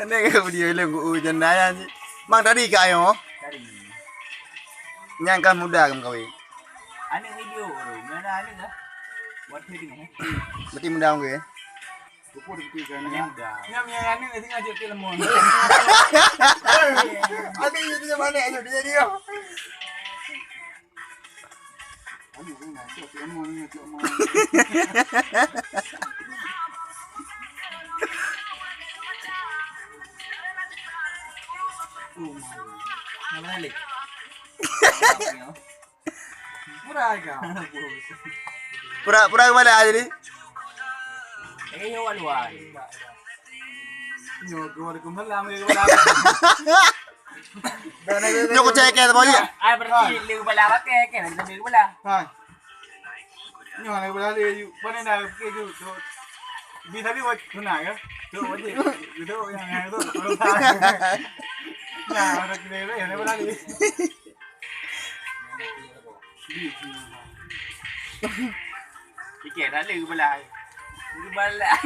Ini kan video yang gue ujian daya sih. Mang tadi kayo? Nyangka muda kamu kawin. Ani video mana ani dah. Buat video. Berarti muda gue. Buku di kan muda. Nyam yang ani nanti ngajak film mon. Ada jadi mana aja dia. Ani ini ngajak film mon ngajak mon. Mana lagi? Pura-pura kemana aja nih? Waluan. Nyok cek ya teman ya. Ay berarti liu bala pakai kan liu bala. Nhưng mà này bây giờ bên này là cái đi thấy đi qua chỗ này á chỗ gì chỗ nhà này tôi nhà là cái này nó bên đi Chị kể đã liu bala. Liu bala.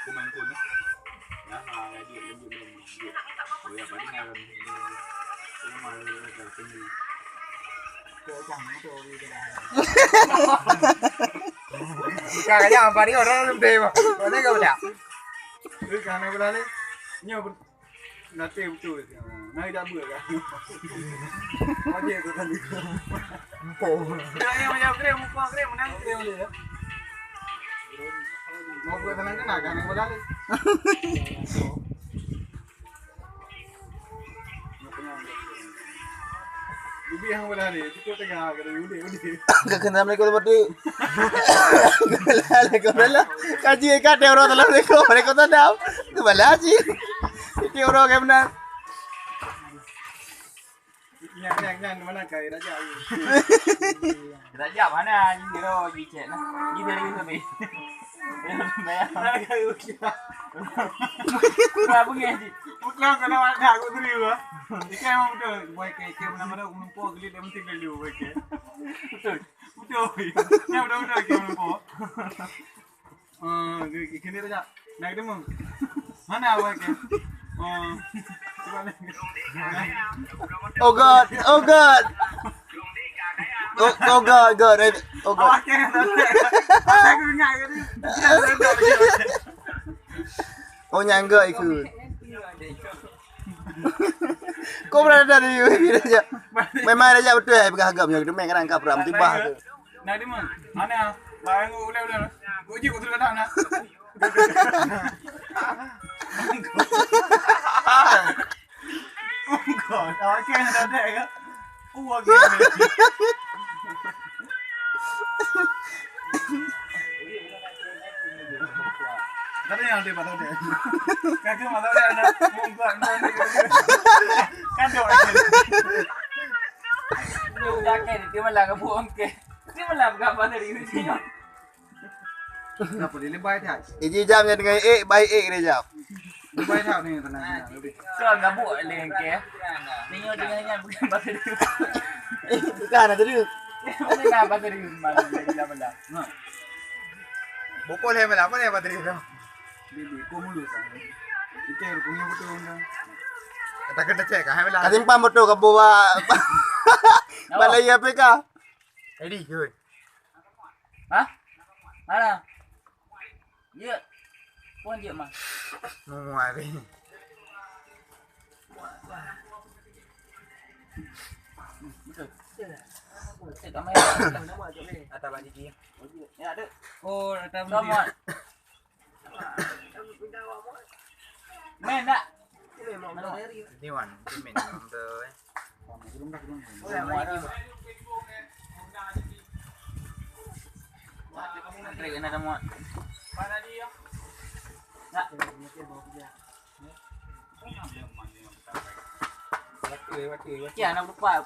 Kuman kun á. Đó là điện lên điện lên điện. Rồi là phải nghe lên. Mà đầu tiên thì cô chẳng có tôi đi cái nhà bà đi ở đó làm gì mà ở đây đâu nhỉ cái này bên đây nhiều nó tiêu tuổi nơi đã bữa cả có gì của thằng đi phổ đây mà nhau cái một con cái mà năng tiêu gì đó một bữa thằng cái nào cả này bên đây Bibi yang berani, kita tengah kada udah. Kekenam mereka berarti. Mereka bela. Kaji ikat dia orang dalam mereka tak tahu. Bela sih. Itu orang kayak mana? Yang mana kaya raja. Raja mana? Ini lo gicet nah. Ini dari itu nih. Apa gini? Bukan kena ada aku dulu ya. Jika emang betul, baik ke mana umumpo geli dia mesti geli baik ke. Betul. Ya betul ke umumpo. Kini raja. Naik demo. Mana baik ke? Oh God, oh God. Oh God, God, oh God. Aku nyai ni. Oh nyangga itu. Kau berada di raja. Memang raja betul ya, pegang agak punya. Memang kan angkat peram tiba. Naik demo. Mana? Bayang udah. Uji aku sudah dah nak. Oh God, awak kena dah dek ke? Oh gini. Tadi yang dia patut dek. Kakak patut dek nak mungkin kan dok. Ini udah kayak dia malah kebuang ke. Dia malah gambar dari ini sih. Apa dia lebay tak? Iji jamnya dengan baik dia jam. Lebay tak ni tenang. Soal nggak buat lagi ke. Tinggal dengannya bukan bahasa dia. Bukan ada dia. Mana nggak bahasa dia malah dia malah. Bokol hai malah apa ni patri tu? Bibi, kau mulu sah. Itu punya betul kan? Kata kata cek, hai malah. Kasimpang betul ke bawa balai apa kah? Edi, good. Hah? Mana? Ya. Puan dia mah. Muat ni. Betul. Cek kamera. Atas baju dia. Ya ada. Oh, atas baju. Sama. Main tak? Ni wan, main dalam tu. Belum dah belum. Antri kena ada muat. Mana dia? Tak. Ya, nak lupa.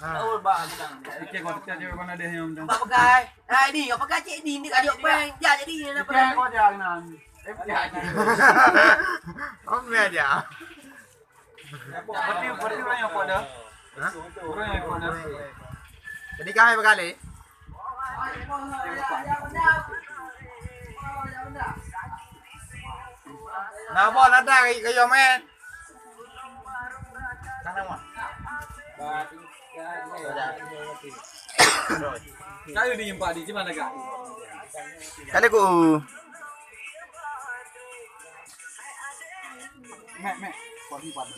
Oh, bang, bang. Cek kau cek je mana dia yang dah. Apa pakai? Di, apa pakai cik di ni adik peng. Ja jadi ni apa Cek kau jangan. Om ni aja. Berarti orang yang kau dah. Orang yang kau dah. Jadi kami berkali. Nah, bola ada kayak men. Kana mah. Kayu di Pak di mana kak? Kan aku Mek, padi.